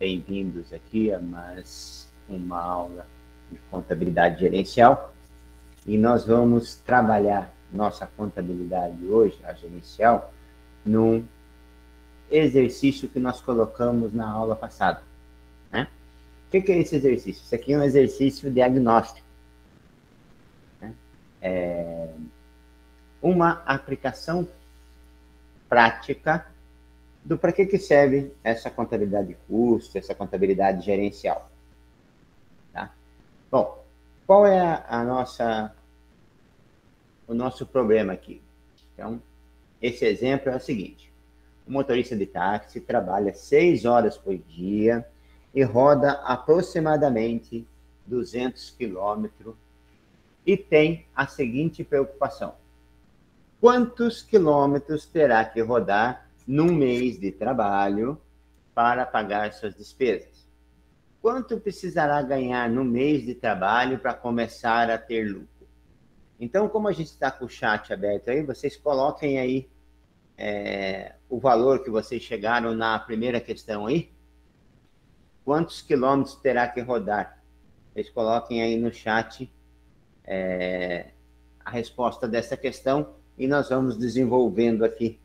bem-vindos aqui a mais uma aula de contabilidade gerencial. E nós vamos trabalhar nossa contabilidade hoje, a gerencial, num exercício que nós colocamos na aula passada, né? O que é esse exercício? Isso aqui é um exercício diagnóstico, né? Uma aplicação prática do para que serve essa contabilidade de custo, essa contabilidade gerencial. Tá? Bom, qual é o nosso problema aqui? Então, esse exemplo é o seguinte: o motorista de táxi trabalha 6 horas por dia e roda aproximadamente 200 quilômetros e tem a seguinte preocupação: quantos quilômetros terá que rodar num mês de trabalho para pagar suas despesas? Quanto precisará ganhar no mês de trabalho para começar a ter lucro? Então, como a gente está com o chat aberto aí, vocês coloquem aí o valor que vocês chegaram na primeira questão aí. Quantos quilômetros terá que rodar? Vocês coloquem aí no chat a resposta dessa questão e nós vamos desenvolvendo aqui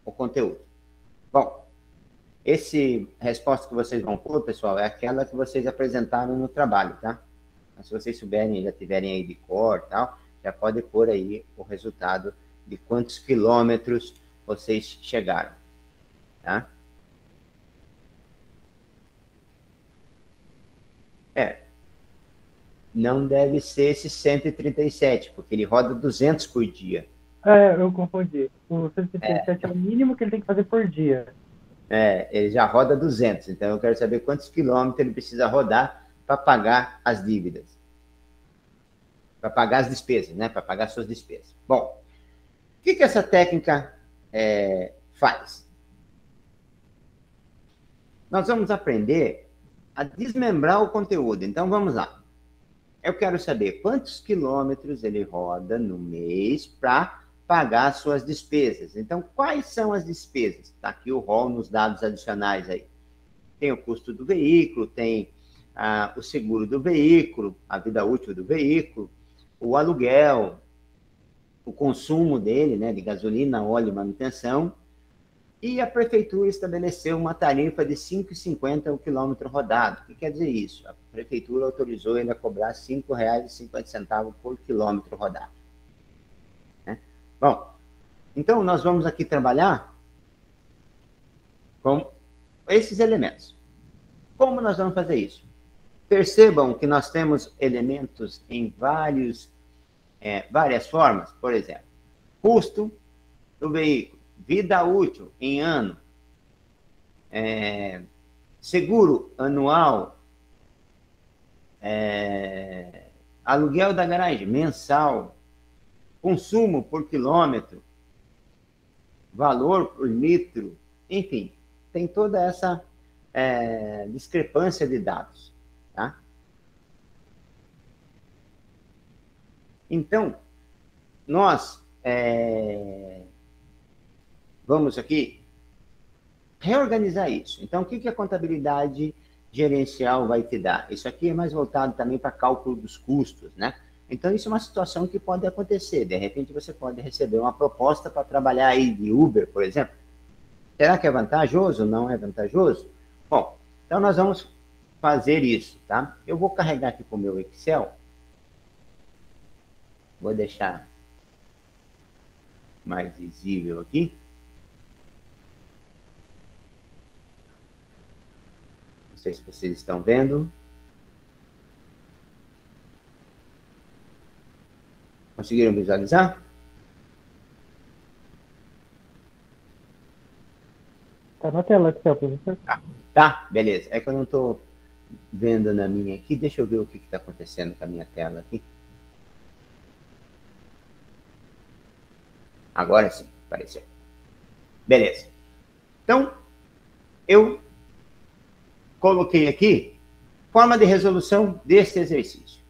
o conteúdo. Bom, essa resposta que vocês vão pôr, pessoal, é aquela que vocês apresentaram no trabalho, tá? Mas se vocês souberem, já tiverem aí de cor e tal, já pode pôr aí o resultado de quantos quilômetros vocês chegaram, tá? Não deve ser esse 137, porque ele roda 200 por dia. Eu confundi. O 137 é o mínimo que ele tem que fazer por dia. Ele já roda 200, então eu quero saber quantos quilômetros ele precisa rodar para pagar as dívidas. Para pagar as despesas, né? Para pagar suas despesas. Bom, o que essa técnica faz? Nós vamos aprender a desmembrar o conteúdo. Então, vamos lá. Eu quero saber quantos quilômetros ele roda no mês para pagar suas despesas. Então, quais são as despesas? Está aqui o rol nos dados adicionais aí. Tem o custo do veículo, tem o seguro do veículo, a vida útil do veículo, o aluguel, o consumo dele, né, de gasolina, óleo e manutenção. E a prefeitura estabeleceu uma tarifa de R$ 5,50 o quilômetro rodado. O que quer dizer isso? A prefeitura autorizou ele a cobrar R$ 5,50 por quilômetro rodado. Bom, então nós vamos aqui trabalhar com esses elementos. Como nós vamos fazer isso? Percebam que nós temos elementos em várias formas. Por exemplo, custo do veículo, vida útil em ano, seguro anual, aluguel da garagem mensal, consumo por quilômetro, valor por litro, enfim, tem toda essa discrepância de dados, tá? Então, nós vamos aqui reorganizar isso. Então, o que a contabilidade gerencial vai te dar? Isso aqui é mais voltado também para cálculo dos custos, né? Então, isso é uma situação que pode acontecer. De repente, você pode receber uma proposta para trabalhar aí de Uber, por exemplo. Será que é vantajoso? Não é vantajoso? Bom, então nós vamos fazer isso, tá? Eu vou carregar aqui para o meu Excel. Vou deixar mais visível aqui. Não sei se vocês estão vendo. Conseguiram visualizar? Tá na tela, Excel, professor. Tá, beleza. É que eu não estou vendo na minha aqui. Deixa eu ver o que está acontecendo com a minha tela aqui. Agora sim, apareceu. Beleza. Então, eu coloquei aqui forma de resolução desse exercício.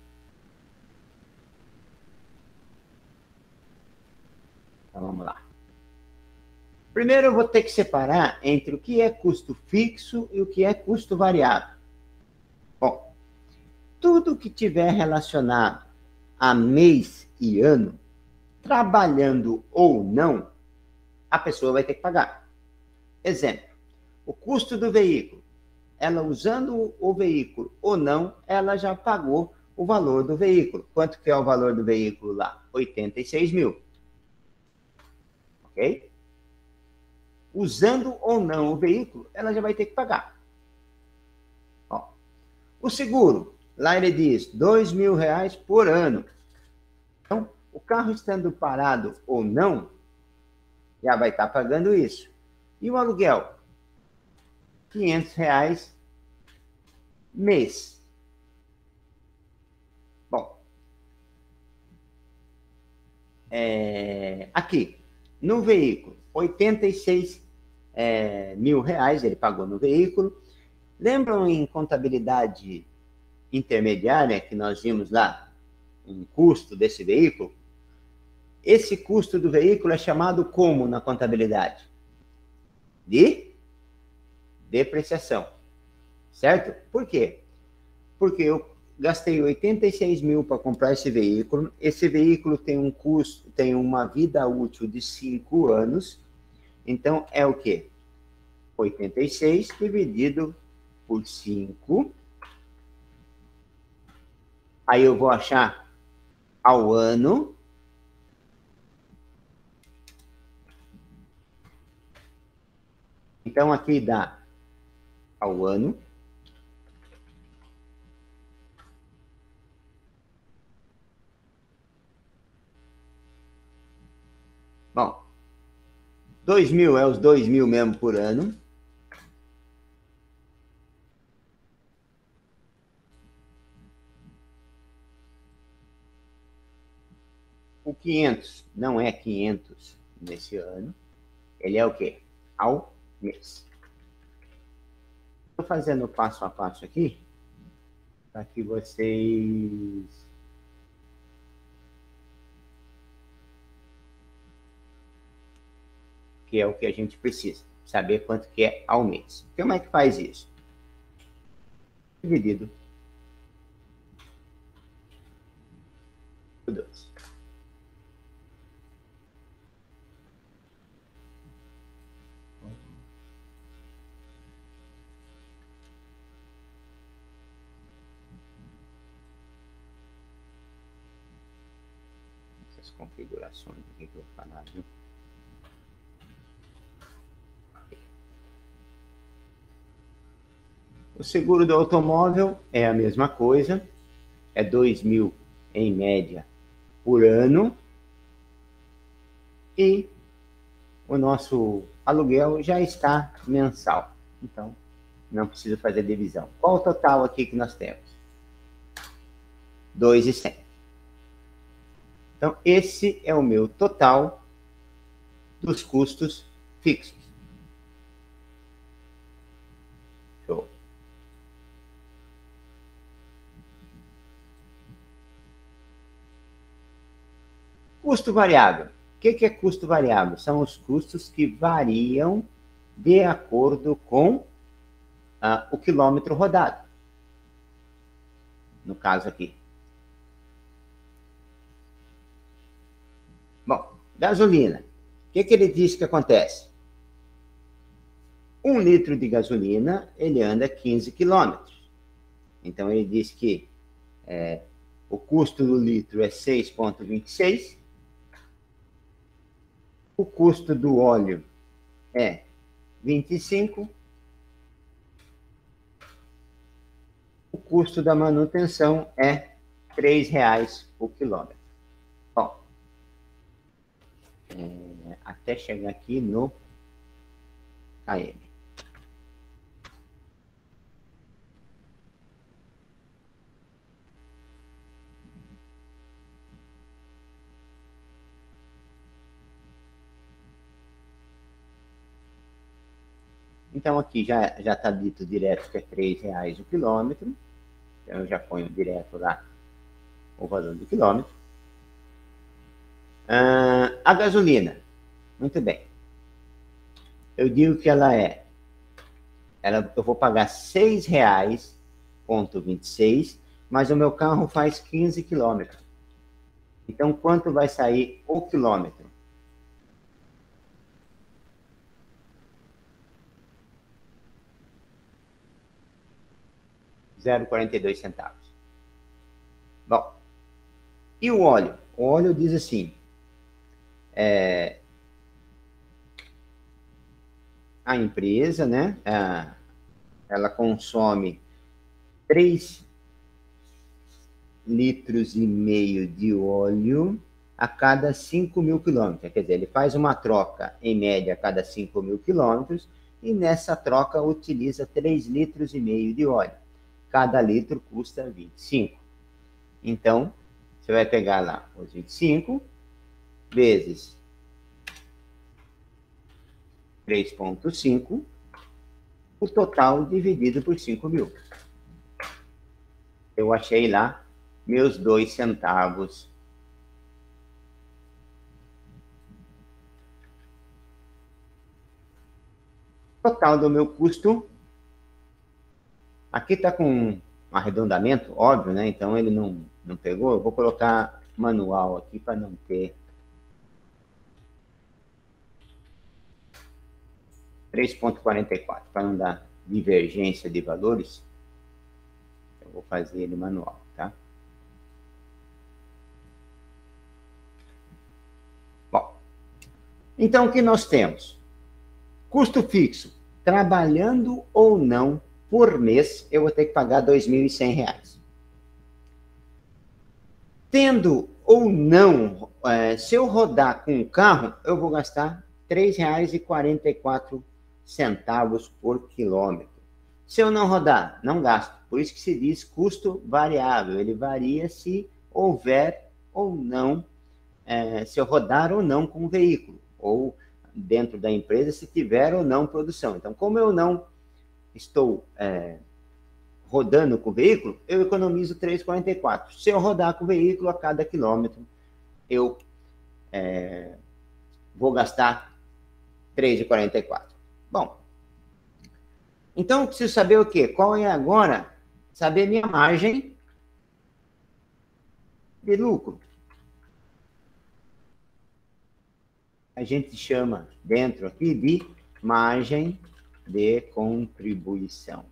Então, vamos lá. Primeiro eu vou ter que separar entre o que é custo fixo e o que é custo variável. Bom, tudo que tiver relacionado a mês e ano, trabalhando ou não, a pessoa vai ter que pagar. Exemplo, o custo do veículo. Ela usando o veículo ou não, ela já pagou o valor do veículo. Quanto que é o valor do veículo lá? 86 mil. Ok? Usando ou não o veículo, ela já vai ter que pagar. Ó, o seguro, lá ele diz R$2.000 por ano. Então, o carro estando parado ou não, já vai estar pagando isso. E o aluguel? R$500 mês. Bom, aqui, no veículo, 86 mil reais ele pagou no veículo. Lembram em contabilidade intermediária que nós vimos lá um custo desse veículo? Esse custo do veículo é chamado como na contabilidade? De depreciação, certo? Por quê? Porque eu gastei 86 mil para comprar esse veículo tem um custo, tem uma vida útil de 5 anos, então é o quê? 86 dividido por 5, aí eu vou achar ao ano, então aqui dá ao ano, bom, 2.000 é os 2.000 mesmo por ano. O 500 não é 500 nesse ano. Ele é o quê? Ao mês. Estou fazendo passo a passo aqui, para que vocês que é o que a gente precisa, saber quanto que é ao mês. Como é que faz isso? Dividido por 2. Essas configurações aqui que eu vou falar, viu? O seguro do automóvel é a mesma coisa, é 2.000 em média por ano, e o nosso aluguel já está mensal, então não precisa fazer divisão. Qual o total aqui que nós temos? 2.100. Então, esse é o meu total dos custos fixos. Show. Custo variável. O que é custo variável? São os custos que variam de acordo com o quilômetro rodado. No caso aqui. Bom, gasolina. O que ele diz que acontece? 1 litro de gasolina, ele anda 15 quilômetros. Então, ele diz que o custo do litro é 6,26. O custo do óleo é 25. O custo da manutenção é R$3 por quilômetro. Bom, até chegar aqui no KM. Então, aqui já está dito direto que é R$3 o quilômetro. Então, eu já ponho direto lá o valor do quilômetro. A gasolina. Muito bem. eu digo que eu vou pagar R$6,26, mas o meu carro faz 15 quilômetros. Então, quanto vai sair o quilômetro? 0,42 centavos. Bom, e o óleo? O óleo diz assim, a empresa, né, ela consome 3,5 litros de óleo a cada 5.000 quilômetros. Quer dizer, ele faz uma troca, em média, a cada 5.000 quilômetros, e nessa troca utiliza 3,5 litros de óleo. Cada litro custa 25. Então, você vai pegar lá os 25 vezes 3,5, o total dividido por 5.000. Eu achei lá meus 2 centavos. Total do meu custo. Aqui está com um arredondamento, óbvio, né? Então ele não pegou. Eu vou colocar manual aqui para não ter. 3,44, para não dar divergência de valores. Eu vou fazer ele manual, tá? Bom, então o que nós temos? Custo fixo, trabalhando ou não, por mês, eu vou ter que pagar R$2.100. Tendo ou não, se eu rodar com o carro, eu vou gastar R$3,44 por quilômetro. Se eu não rodar, não gasto. Por isso que se diz custo variável. Ele varia se houver ou não, se eu rodar ou não com o veículo, ou dentro da empresa, se tiver ou não produção. Então, como eu não estou rodando com o veículo, eu economizo R$3,44. Se eu rodar com o veículo, a cada quilômetro, eu vou gastar R$3,44. Bom, então eu preciso saber o quê? Qual é agora? Saber minha margem de lucro. A gente chama dentro aqui de margem de contribuição.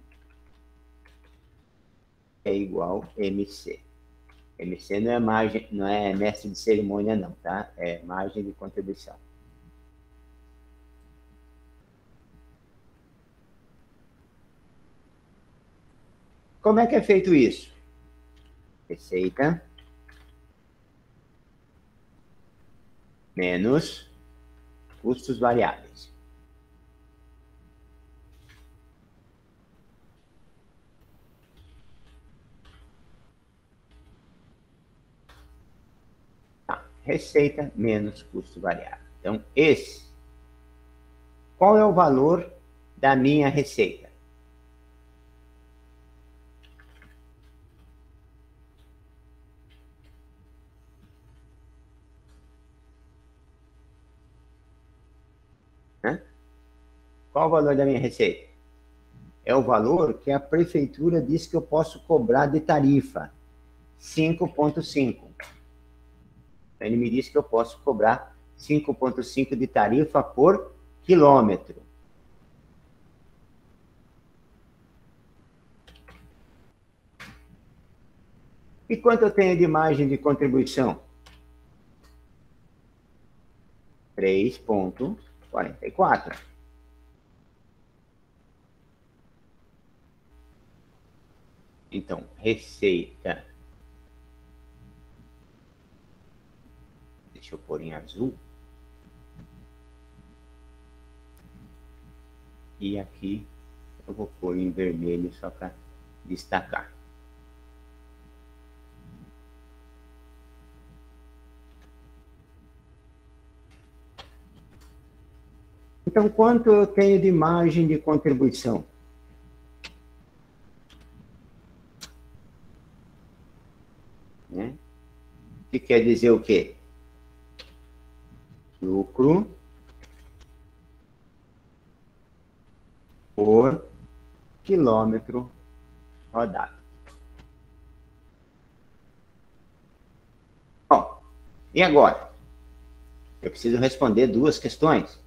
É igual MC. MC não é margem, não é mestre de cerimônia não, tá? É margem de contribuição. Como é que é feito isso? Receita menos custos variáveis. Tá. Receita menos custo variável. Então, qual é o valor da minha receita? Qual o valor da minha receita? É o valor que a prefeitura diz que eu posso cobrar de tarifa, 5,5. Ele me disse que eu posso cobrar 5,5 de tarifa por quilômetro. E quanto eu tenho de margem de contribuição? 3,44. Então, receita. Deixa eu pôr em azul. E aqui eu vou pôr em vermelho só para destacar. Então, quanto eu tenho de margem de contribuição? Né? Que quer dizer o quê? Lucro por quilômetro rodado. Bom, e agora? Eu preciso responder duas questões,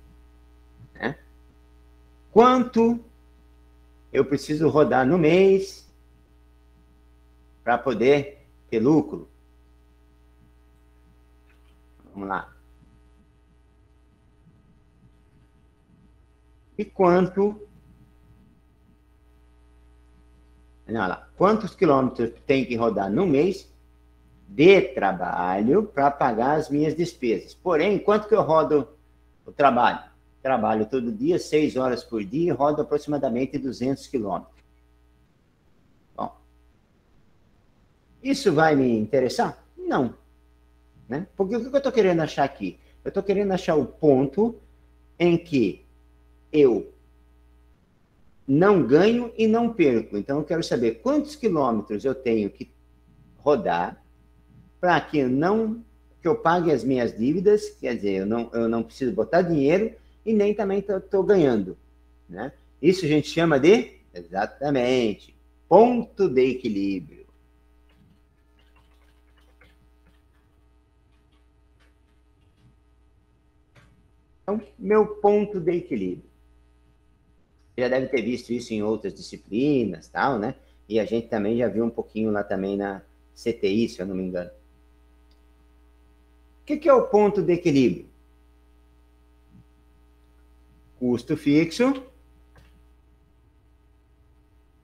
né? Quanto eu preciso rodar no mês para poder ter lucro? Vamos lá. E quantos quilômetros tem que rodar no mês de trabalho para pagar as minhas despesas? Porém, quanto que eu rodo o trabalho? Trabalho todo dia, 6 horas por dia, e rodo aproximadamente 200 quilômetros. Bom, isso vai me interessar? Não. Né? Porque o que eu estou querendo achar aqui? Eu estou querendo achar o ponto em que eu não ganho e não perco. Então, eu quero saber quantos quilômetros eu tenho que rodar para que eu pague as minhas dívidas, quer dizer, eu não preciso botar dinheiro e nem também estou ganhando. Né? Isso a gente chama de, exatamente, ponto de equilíbrio. Então, meu ponto de equilíbrio. Você já deve ter visto isso em outras disciplinas, tal, né? E a gente também já viu um pouquinho lá também na CTI, se eu não me engano. O que é o ponto de equilíbrio? Custo fixo,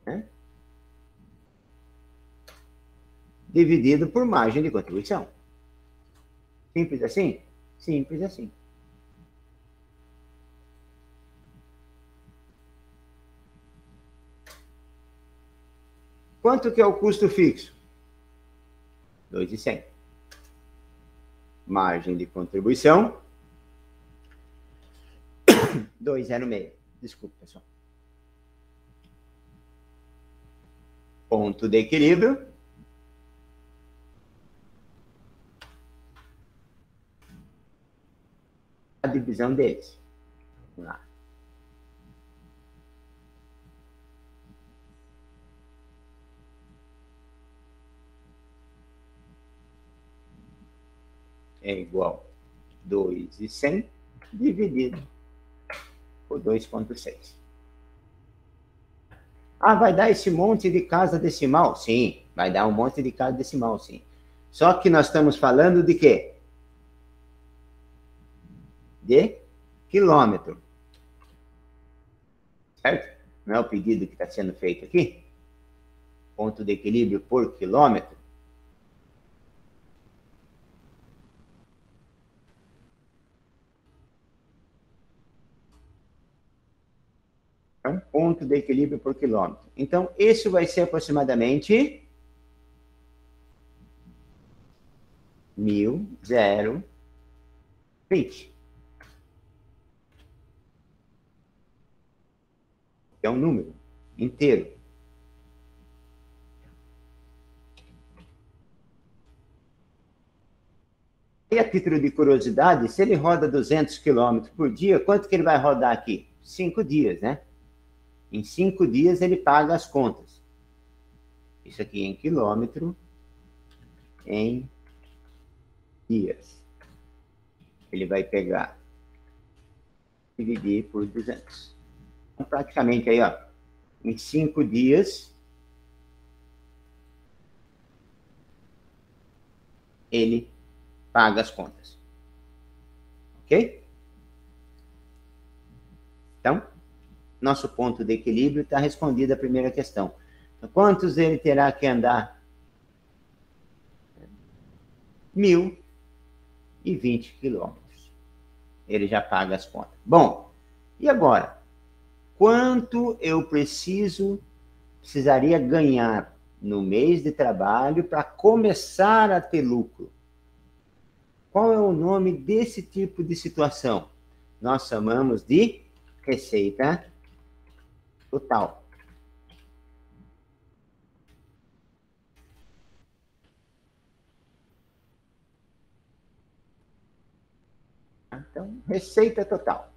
né? Dividido por margem de contribuição. Simples assim? Simples assim. Quanto que é o custo fixo? 2.100. Margem de contribuição, 2,06. Desculpa, pessoal. Ponto de equilíbrio. A divisão deles. Vamos lá. É igual a 2.100 dividido por 2,6. Ah, vai dar esse monte de casa decimal? Sim, vai dar um monte de casa decimal, sim. Só que nós estamos falando de quê? De quilômetro. Certo? Não é o pedido que está sendo feito aqui? Ponto de equilíbrio por quilômetro. É um ponto de equilíbrio por quilômetro. Então, isso vai ser aproximadamente 1.020. É um número inteiro. E a título de curiosidade, se ele roda 200 km por dia, quanto que ele vai rodar aqui? 5 dias, né? Em 5 dias ele paga as contas. Isso aqui em quilômetro, em dias. Ele vai pegar, dividir por 200. Então, praticamente aí, ó, em 5 dias, ele paga as contas. Ok? Então, nosso ponto de equilíbrio está respondida a primeira questão. Então, quantos ele terá que andar? 1.020 quilômetros. Ele já paga as contas. Bom, e agora? Quanto eu precisaria ganhar no mês de trabalho para começar a ter lucro? Qual é o nome desse tipo de situação? Nós chamamos de receita total. Então, receita total.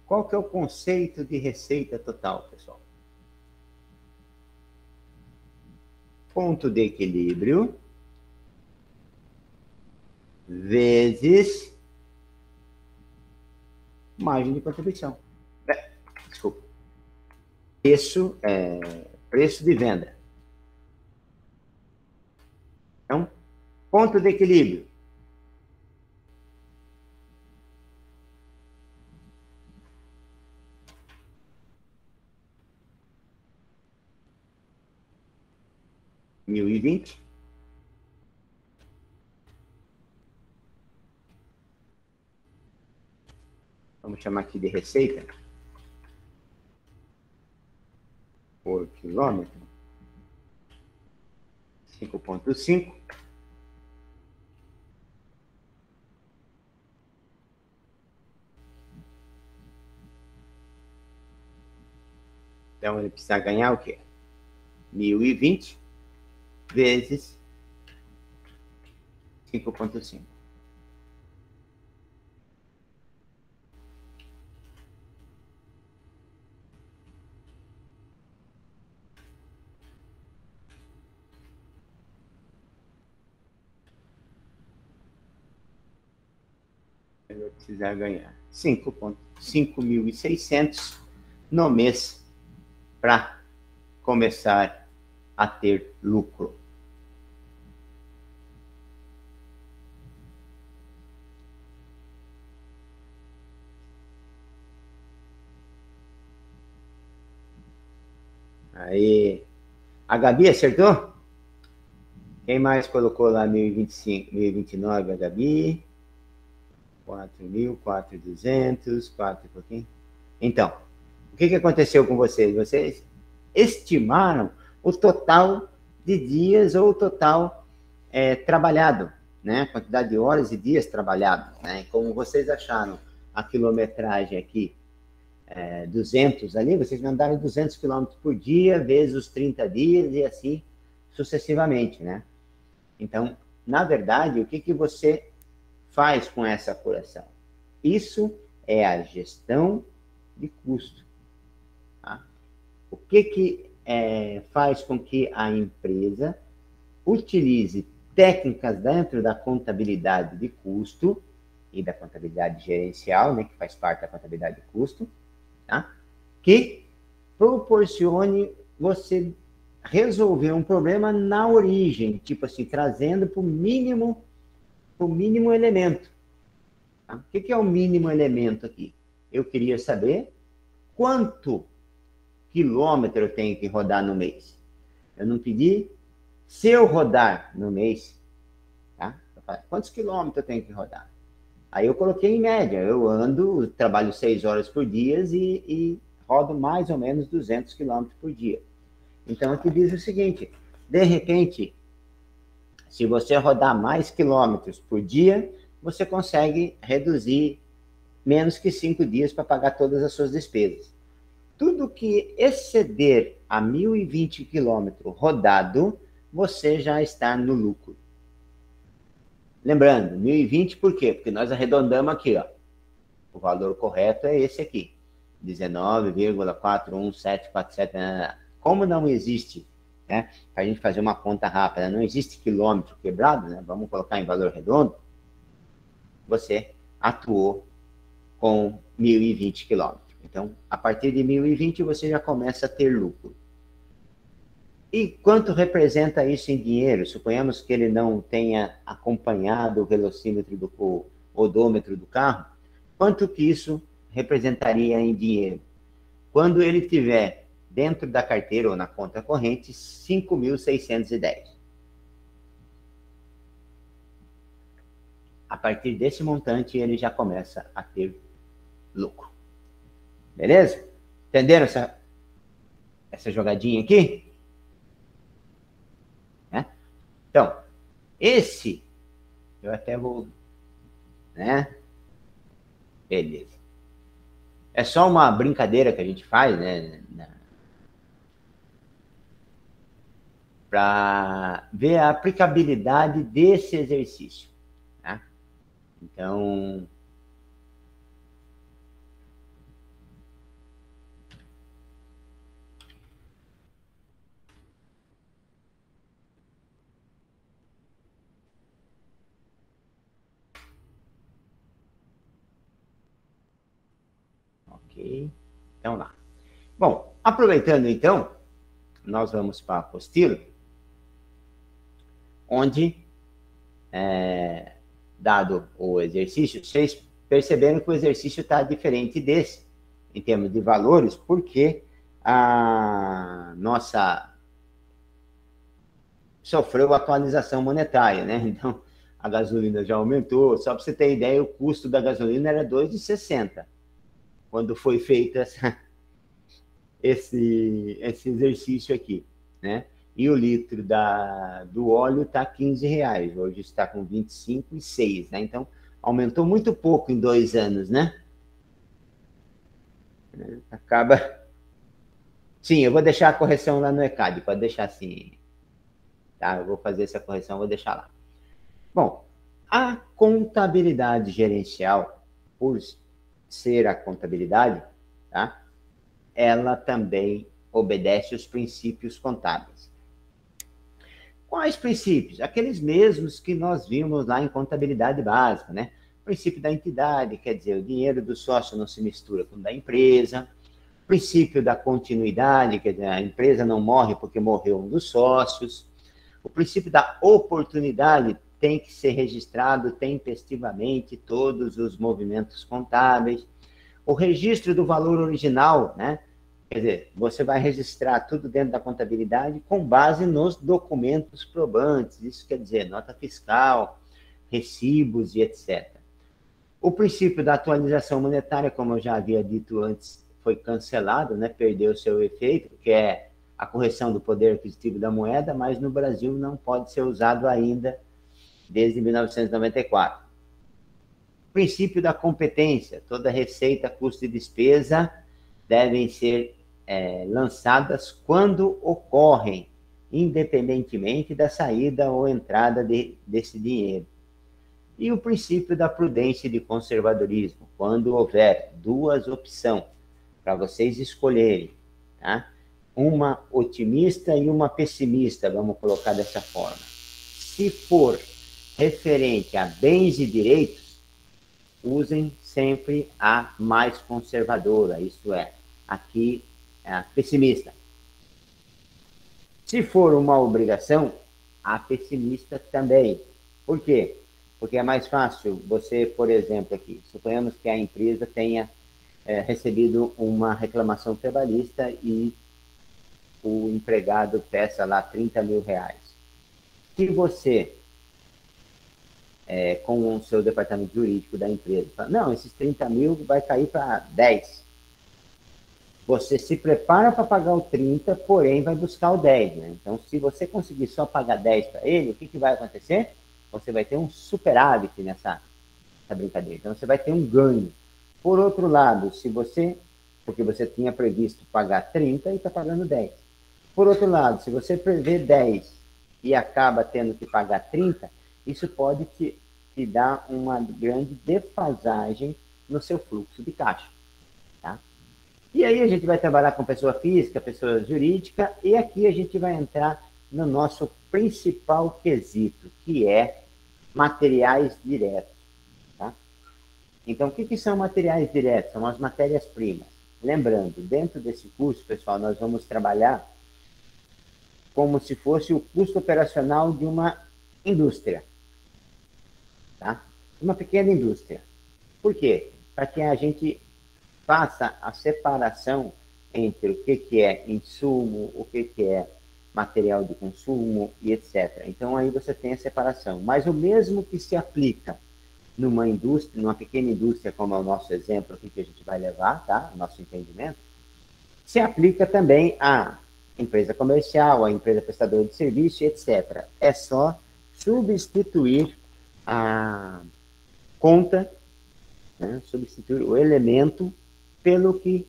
Qual que é o conceito de receita total, pessoal? Ponto de equilíbrio vezes margem de contribuição. Desculpa. Preço de venda. Então, ponto de equilíbrio. $1.020. Vamos chamar aqui de receita por quilômetro. 5,5. Então, ele precisa ganhar o quê? 1.020 vezes 5,5. Ele vai precisar ganhar 5.600 no mês para começar a ter lucro. Aí, a Gabi acertou? Quem mais colocou lá 1.025, 1.029, a Gabi? 4.000, 4.200, 4 e pouquinho. Então, o que aconteceu com vocês? Vocês estimaram o total de dias ou o total trabalhado, né? Quantidade de horas e dias trabalhados, né? Como vocês acharam a quilometragem aqui, 200 ali, vocês mandaram 200 quilômetros por dia, vezes os 30 dias e assim sucessivamente, né? Então, na verdade, o que você faz com essa apuração? Isso é a gestão de custo. Tá? O que faz com que a empresa utilize técnicas dentro da contabilidade de custo e da contabilidade gerencial, né, que faz parte da contabilidade de custo, tá? Que proporcione você resolver um problema na origem, tipo assim, trazendo para o mínimo elemento. Tá? O que é o mínimo elemento aqui? Eu queria saber quanto quilômetro eu tenho que rodar no mês. Eu não pedi se eu rodar no mês, tá? Quantos quilômetros eu tenho que rodar? Aí eu coloquei em média, eu trabalho 6 horas por dia e rodo mais ou menos 200 quilômetros por dia. Então, aqui diz o seguinte, de repente, se você rodar mais quilômetros por dia, você consegue reduzir menos que 5 dias para pagar todas as suas despesas. Tudo que exceder a 1.020 quilômetros rodado, você já está no lucro. Lembrando, 1.020 por quê? Porque nós arredondamos aqui, ó. O valor correto é esse aqui, 19,41747. Como não existe, né, para a gente fazer uma conta rápida, não existe quilômetro quebrado, né, vamos colocar em valor redondo, você atuou com 1.020 quilômetros. Então, a partir de 1.020, você já começa a ter lucro. E quanto representa isso em dinheiro? Suponhamos que ele não tenha acompanhado o velocímetro o odômetro do carro. Quanto que isso representaria em dinheiro? Quando ele tiver dentro da carteira ou na conta corrente, 5.610. A partir desse montante, ele já começa a ter lucro. Beleza? Entenderam essa jogadinha aqui? Então, esse, eu até vou, né? Beleza. É só uma brincadeira que a gente faz, né? Para ver a aplicabilidade desse exercício. Tá? Então, Ok, então lá. Bom, aproveitando então, nós vamos para a apostila, onde, dado o exercício, vocês perceberam que o exercício está diferente desse, em termos de valores, porque a nossa sofreu atualização monetária, né? Então, a gasolina já aumentou. Só para você ter ideia, o custo da gasolina era R$ 2,60 quando foi feito esse exercício aqui, né? E o litro do óleo está R$ 15, hoje está com 25,06, né? Então, aumentou muito pouco em 2 anos, né? Acaba... Sim, eu vou deixar a correção lá no ECAD, pode deixar assim, tá? Eu vou fazer essa correção, vou deixar lá. Bom, a contabilidade gerencial, por ser a contabilidade, tá? Ela também obedece os princípios contábeis. Quais princípios? Aqueles mesmos que nós vimos lá em contabilidade básica, né? O princípio da entidade, quer dizer, o dinheiro do sócio não se mistura com o da empresa. O princípio da continuidade, quer dizer, a empresa não morre porque morreu um dos sócios. O princípio da oportunidade, tem que ser registrado tempestivamente todos os movimentos contábeis. O registro do valor original, né? Quer dizer, você vai registrar tudo dentro da contabilidade com base nos documentos probantes. Isso quer dizer, nota fiscal, recibos e etc. O princípio da atualização monetária, como eu já havia dito antes, foi cancelado, né? Perdeu seu efeito, que é a correção do poder aquisitivo da moeda, mas no Brasil não pode ser usado ainda desde 1994. Princípio da competência. Toda receita, custo e despesa devem ser lançadas quando ocorrem, independentemente da saída ou entrada desse dinheiro. E o princípio da prudência e de conservadorismo. Quando houver 2 opções para vocês escolherem, tá? Uma otimista e uma pessimista, vamos colocar dessa forma. Se for referente a bens e direitos, usem sempre a mais conservadora, isto é, aqui é a pessimista. Se for uma obrigação, a pessimista também. Por quê? Porque é mais fácil você, por exemplo, aqui, suponhamos que a empresa tenha recebido uma reclamação trabalhista e o empregado peça lá R$30 mil. Se você com o seu departamento jurídico da empresa, fala, não, esses 30 mil vai cair para 10. Você se prepara para pagar o 30, porém vai buscar o 10. Né? Então, se você conseguir só pagar 10 para ele, o que vai acontecer? Você vai ter um superávit nessa brincadeira. Então, você vai ter um ganho. Por outro lado, porque você tinha previsto pagar 30 e está pagando 10. Por outro lado, se você prevê 10 e acaba tendo que pagar 30, isso pode te dar uma grande defasagem no seu fluxo de caixa. Tá? E aí a gente vai trabalhar com pessoa física, pessoa jurídica, e aqui a gente vai entrar no nosso principal quesito, que é materiais diretos. Tá? Então, o que são materiais diretos? São as matérias-primas. Lembrando, dentro desse curso, pessoal, nós vamos trabalhar como se fosse o custo operacional de uma indústria. Tá? Uma pequena indústria. Por quê? Para que a gente faça a separação entre o que é insumo, o que é material de consumo e etc. Então, aí você tem a separação. Mas o mesmo que se aplica numa indústria, numa pequena indústria, como é o nosso exemplo aqui que a gente vai levar, tá? Nosso entendimento, se aplica também à empresa comercial, à empresa prestadora de serviço, etc. É só substituir a conta, né? Substituir o elemento pelo que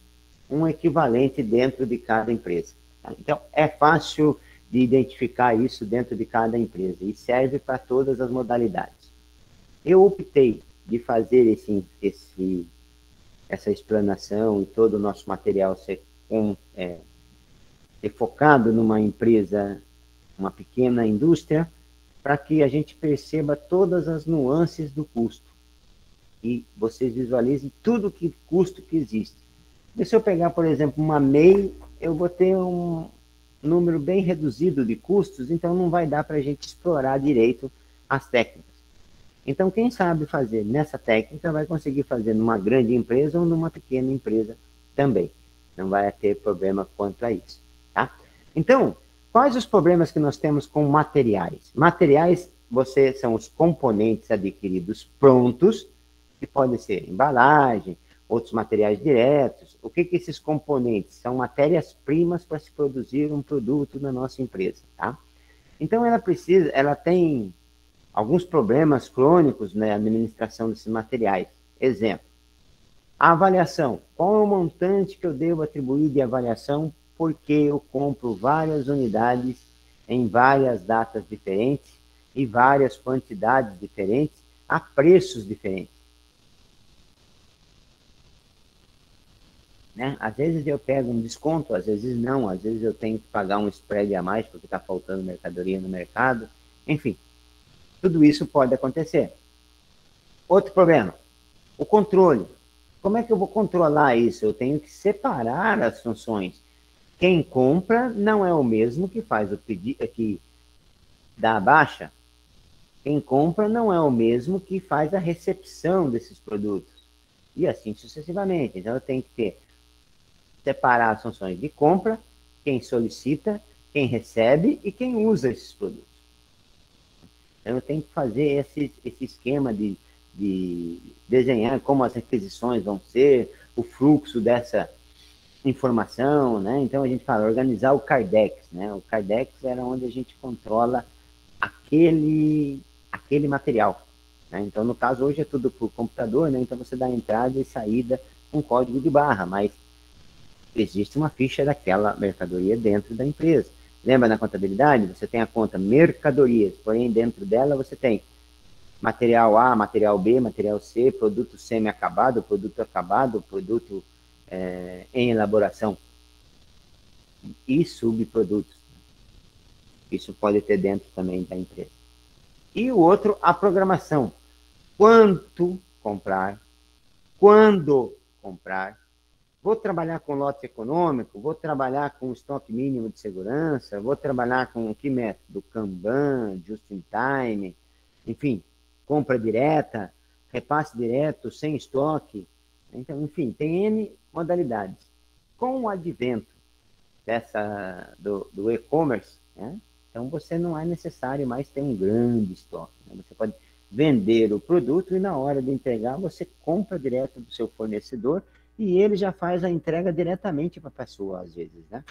um equivalente dentro de cada empresa. Tá? Então, é fácil de identificar isso dentro de cada empresa e serve para todas as modalidades. Eu optei de fazer essa explanação e todo o nosso material ser focado numa empresa, uma pequena indústria, para que a gente perceba todas as nuances do custo e vocês visualizem tudo que custo que existe. E se eu pegar, por exemplo, uma MEI, eu vou ter um número bem reduzido de custos, então não vai dar para a gente explorar direito as técnicas. Então, quem sabe fazer nessa técnica vai conseguir fazer numa grande empresa ou numa pequena empresa também. Não vai ter problema quanto a isso, tá? Então, quais os problemas que nós temos com materiais? Materiais, são os componentes adquiridos prontos, que podem ser embalagem, outros materiais diretos. O que esses componentes? São matérias-primas para se produzir um produto na nossa empresa, tá? Então, ela tem alguns problemas crônicos na administração desses materiais. Exemplo, a avaliação. Qual é o montante que eu devo atribuir de avaliação porque eu compro várias unidades em várias datas diferentes e várias quantidades diferentes a preços diferentes? Né? Às vezes eu pego um desconto, às vezes não, às vezes eu tenho que pagar um spread a mais porque está faltando mercadoria no mercado. Enfim, tudo isso pode acontecer. Outro problema, o controle. Como é que eu vou controlar isso? Eu tenho que separar as funções. Quem compra não é o mesmo que faz o pedido, que dá a baixa. Quem compra não é o mesmo que faz a recepção desses produtos. E assim sucessivamente. Então eu tenho que separar as funções de compra, quem solicita, quem recebe e quem usa esses produtos. Então eu tenho que fazer esse esquema de desenhar como as requisições vão ser, o fluxo dessa informação, né? Então a gente fala organizar o Cardex, né? O Cardex era onde a gente controla aquele material, né? Então no caso hoje é tudo por computador, né? Então você dá entrada e saída com código de barra, mas existe uma ficha daquela mercadoria dentro da empresa. Lembra na contabilidade? Você tem a conta mercadorias, porém dentro dela você tem material A, material B, material C, produto semi-acabado, produto em elaboração e subprodutos. Isso pode ter dentro também da empresa. E o outro, a programação. Quanto comprar, quando comprar. Vou trabalhar com lote econômico, vou trabalhar com estoque mínimo de segurança, vou trabalhar com que método? Kanban, just in time, enfim, compra direta, repasse direto, sem estoque. Então, enfim, tem N modalidades. Com o advento do e-commerce, né? Então você não é necessário mais ter um grande estoque. Né? Você pode vender o produto e na hora de entregar você compra direto do seu fornecedor e ele já faz a entrega diretamente para a pessoa, às vezes, né?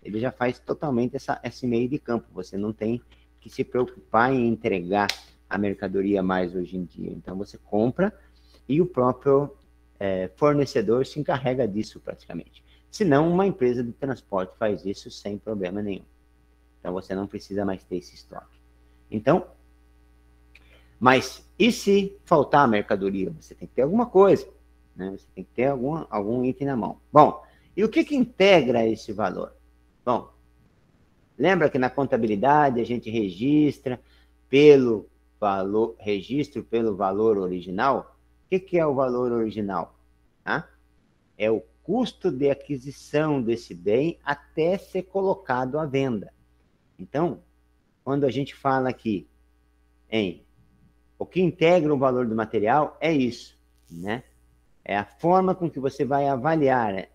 Ele já faz totalmente esse meio de campo. Você não tem que se preocupar em entregar a mercadoria mais hoje em dia. Então, você compra e o próprio fornecedor se encarrega disso praticamente. Se não, uma empresa de transporte faz isso sem problema nenhum. Então, você não precisa mais ter esse estoque. Então, mas e se faltar a mercadoria? Você tem que ter alguma coisa. Né? Você tem que ter algum item na mão. Bom, e o que integra esse valor? Bom, lembra que na contabilidade a gente registra pelo valor original? O que é o valor original? Tá? É o custo de aquisição desse bem até ser colocado à venda. Então, quando a gente fala aqui em o que integra o valor do material, é isso, né? É a forma com que você vai avaliar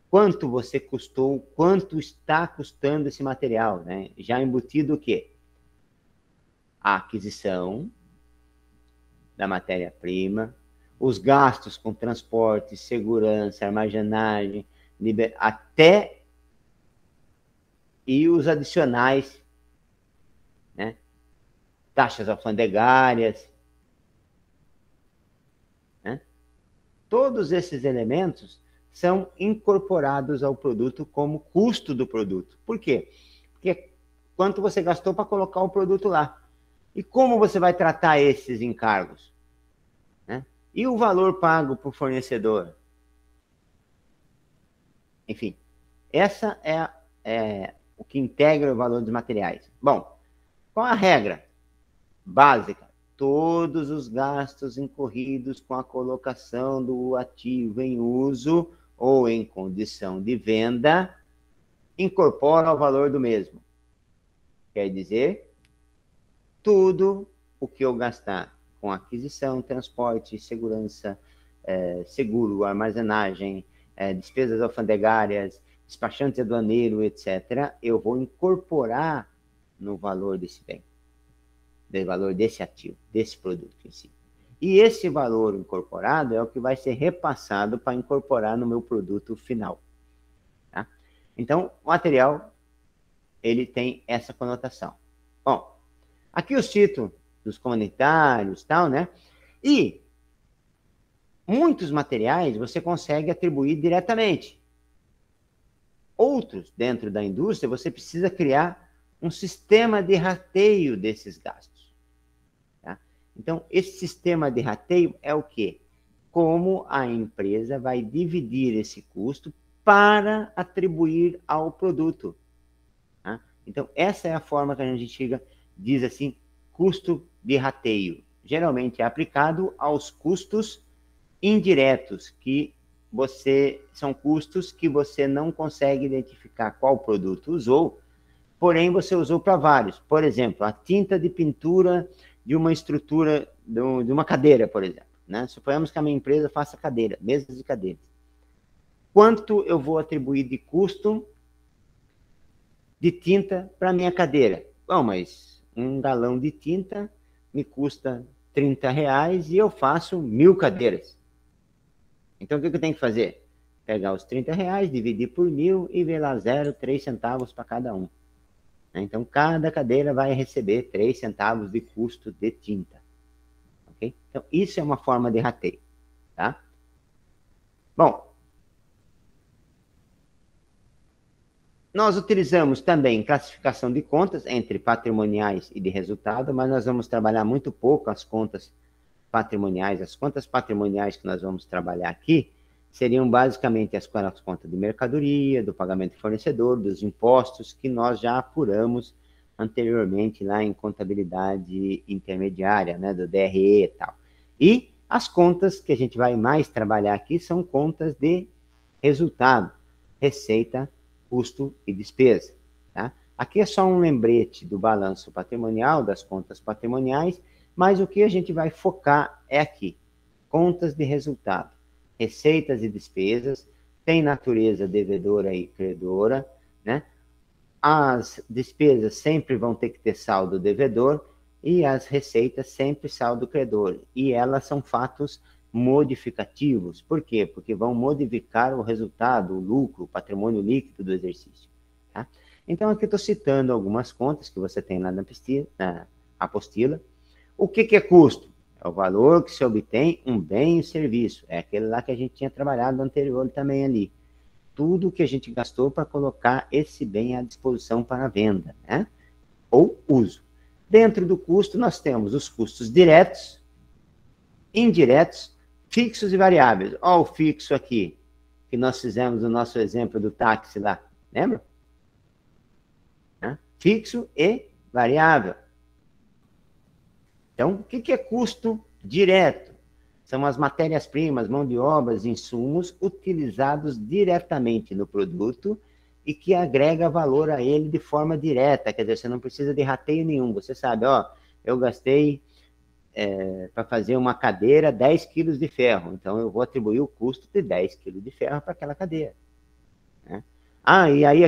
quanto você custou, quanto está custando esse material, né? Já embutido o quê? A aquisição da matéria-prima, os gastos com transporte, segurança, armazenagem, até e os adicionais, né? Taxas alfandegárias, né? Todos esses elementos são incorporados ao produto como custo do produto. Por quê? Porque quanto você gastou para colocar o produto lá. E como você vai tratar esses encargos? Né? E o valor pago para o fornecedor? Enfim, essa é o que integra o valor dos materiais. Bom, qual a regra básica? Todos os gastos incorridos com a colocação do ativo em uso ou em condição de venda, incorpora ao valor do mesmo. Quer dizer, tudo o que eu gastar com aquisição, transporte, segurança, seguro, armazenagem, despesas alfandegárias, despachante aduaneiro, etc., eu vou incorporar no valor desse bem, no valor desse ativo, desse produto em si. E esse valor incorporado é o que vai ser repassado para incorporar no meu produto final. Tá? Então, o material, ele tem essa conotação. Bom, aqui eu cito dos comunitários, tal, né? E muitos materiais você consegue atribuir diretamente. Outros, dentro da indústria, você precisa criar um sistema de rateio desses gastos. Tá? Então, esse sistema de rateio é o quê? Como a empresa vai dividir esse custo para atribuir ao produto. Tá? Então, essa é a forma que a gente diz assim, custo de rateio. Geralmente é aplicado aos custos indiretos, que são custos que você não consegue identificar qual produto usou, porém você usou para vários. Por exemplo, a tinta de pintura de uma estrutura, de uma cadeira, por exemplo. Né? Suponhamos que a minha empresa faça cadeira, mesas e cadeiras. Quanto eu vou atribuir de custo de tinta para a minha cadeira? Bom, mas um galão de tinta me custa R$30 e eu faço 1000 cadeiras. Então, o que eu tenho que fazer? Pegar os R$30, dividir por 1000 e ver lá 0,3 centavos para cada um. Então, cada cadeira vai receber 3 centavos de custo de tinta. Okay? Então, isso é uma forma de rateio. Tá? Bom, nós utilizamos também classificação de contas entre patrimoniais e de resultado, mas nós vamos trabalhar muito pouco as contas patrimoniais. As contas patrimoniais que nós vamos trabalhar aqui seriam basicamente as contas de mercadoria, do pagamento do fornecedor, dos impostos que nós já apuramos anteriormente lá em contabilidade intermediária, né, do DRE e tal. E as contas que a gente vai mais trabalhar aqui são contas de resultado, receita, custo e despesa. Tá? Aqui é só um lembrete do balanço patrimonial, das contas patrimoniais, mas o que a gente vai focar é aqui, contas de resultado, receitas e despesas, tem natureza devedora e credora, né? As despesas sempre vão ter que ter saldo devedor e as receitas sempre saldo credor. E elas são fatos modificativos. Por quê? Porque vão modificar o resultado, o lucro, o patrimônio líquido do exercício. Tá? Então, aqui eu estou citando algumas contas que você tem lá na apostila. O que é custo? É o valor que se obtém um bem e serviço. É aquele lá que a gente tinha trabalhado anterior também ali. Tudo que a gente gastou para colocar esse bem à disposição para venda, né? Ou uso. Dentro do custo, nós temos os custos diretos, indiretos, fixos e variáveis. Olha o fixo aqui, que nós fizemos no nosso exemplo do táxi lá. Lembra? Fixo e variável. Então, o que é custo direto? São as matérias-primas, mão de obras, insumos utilizados diretamente no produto e que agrega valor a ele de forma direta. Quer dizer, você não precisa de rateio nenhum. Você sabe, ó, eu gastei para fazer uma cadeira 10 quilos de ferro. Então, eu vou atribuir o custo de 10 quilos de ferro para aquela cadeira. Né? E aí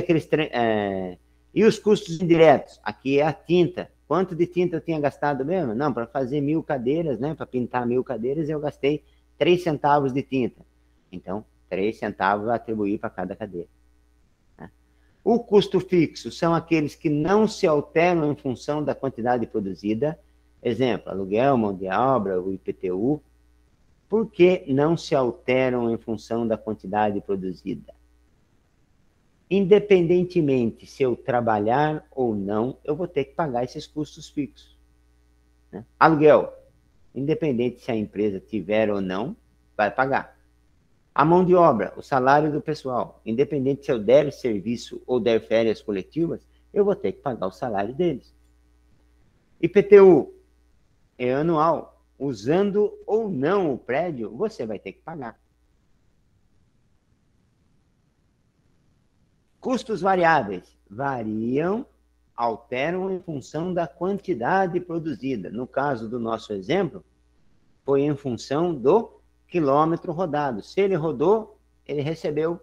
e os custos indiretos? Aqui é a tinta. Quanto de tinta eu tinha gastado mesmo? Não, para fazer 1000 cadeiras, né? Para pintar 1000 cadeiras, eu gastei 3 centavos de tinta. Então, 3 centavos eu atribuí para cada cadeira. Né? O custo fixo são aqueles que não se alteram em função da quantidade produzida. Exemplo, aluguel, mão de obra, o IPTU. Por que não se alteram em função da quantidade produzida? Independentemente se eu trabalhar ou não, eu vou ter que pagar esses custos fixos. Né? Aluguel, independente se a empresa tiver ou não, vai pagar. A mão de obra, o salário do pessoal, independente se eu der serviço ou der férias coletivas, eu vou ter que pagar o salário deles. IPTU é anual, usando ou não o prédio, você vai ter que pagar. Custos variáveis variam, alteram em função da quantidade produzida. No caso do nosso exemplo, foi em função do quilômetro rodado. Se ele rodou, ele recebeu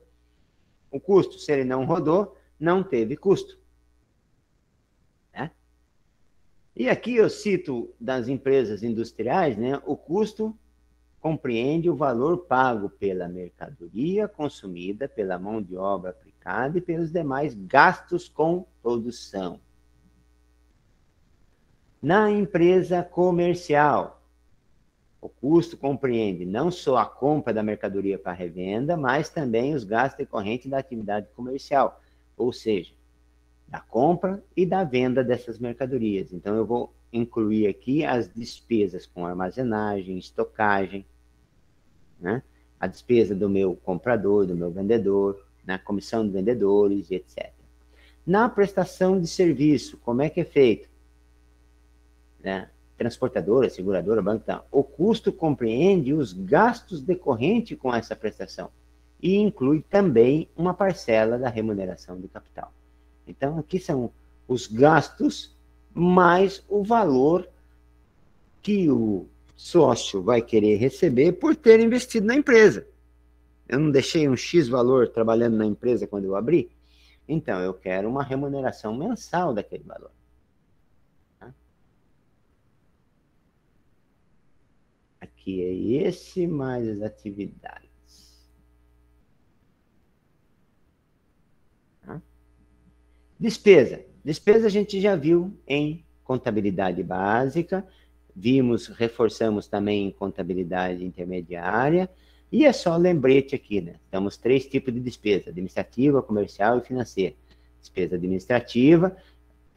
o custo. Se ele não rodou, não teve custo. Né? E aqui eu cito das empresas industriais, né, o custo compreende o valor pago pela mercadoria consumida, pela mão de obra aplicada e pelos demais gastos com produção. Na empresa comercial, o custo compreende não só a compra da mercadoria para revenda, mas também os gastos decorrentes da atividade comercial, ou seja, da compra e da venda dessas mercadorias. Então, eu vou incluir aqui as despesas com armazenagem, estocagem, né? A despesa do meu comprador, do meu vendedor, na comissão de vendedores, etc. Na prestação de serviço, como é que é feito? Né? Transportadora, seguradora, banco, tá. O custo compreende os gastos decorrentes com essa prestação e inclui também uma parcela da remuneração de capital. Então, aqui são os gastos mais o valor que o sócio vai querer receber por ter investido na empresa. Eu não deixei um X valor trabalhando na empresa quando eu abri? Então, eu quero uma remuneração mensal daquele valor. Tá? Aqui é esse mais as atividades. Tá? Despesa. Despesa a gente já viu em contabilidade básica, reforçamos também em contabilidade intermediária, e é só lembrete aqui, né? Temos 3 tipos de despesa: administrativa, comercial e financeira. Despesa administrativa,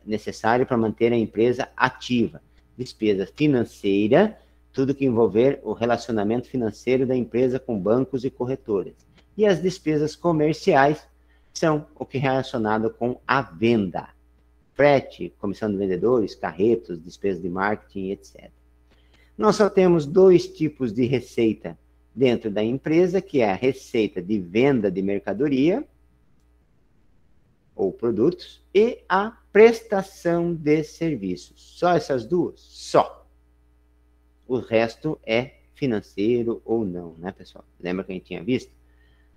necessária para manter a empresa ativa. Despesa financeira, tudo que envolver o relacionamento financeiro da empresa com bancos e corretoras. E as despesas comerciais são o que é relacionado com a venda. Frete, comissão de vendedores, carretos, despesas de marketing, etc. Nós só temos 2 tipos de receita dentro da empresa, que é a receita de venda de mercadoria ou produtos e a prestação de serviços. Só essas 2? Só. O resto é financeiro ou não, né, pessoal? Lembra que a gente tinha visto?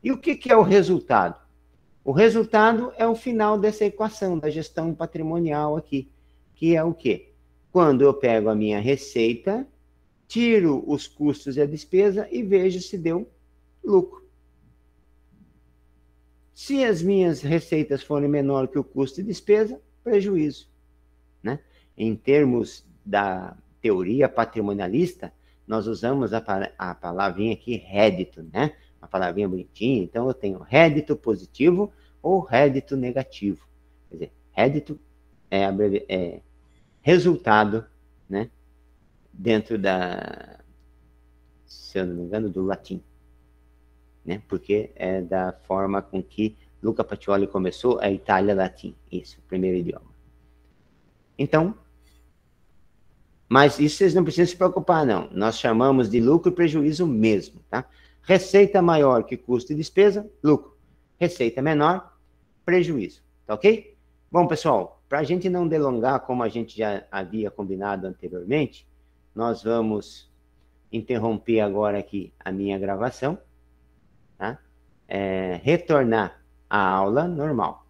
E o que é o resultado? O resultado é o final dessa equação da gestão patrimonial aqui, que é o quê? Quando eu pego a minha receita, tiro os custos e a despesa e vejo se deu lucro. Se as minhas receitas forem menor que o custo e despesa, prejuízo. Né? Em termos da teoria patrimonialista, nós usamos a palavrinha aqui, rédito, né? Uma palavrinha bonitinha. Então, eu tenho rédito positivo ou rédito negativo. Quer dizer, rédito é resultado, né? Dentro da, se eu não me engano, do latim. Né? Porque é da forma com que Luca Pacioli começou a Itália Latim. Isso, o primeiro idioma. Então, mas isso vocês não precisam se preocupar, não. Nós chamamos de lucro e prejuízo mesmo, tá? Receita maior que custo e despesa, lucro. Receita menor, prejuízo. Tá ok? Bom, pessoal, para a gente não delongar, como a gente já havia combinado anteriormente, nós vamos interromper agora aqui a minha gravação, tá? Retornar à aula normal.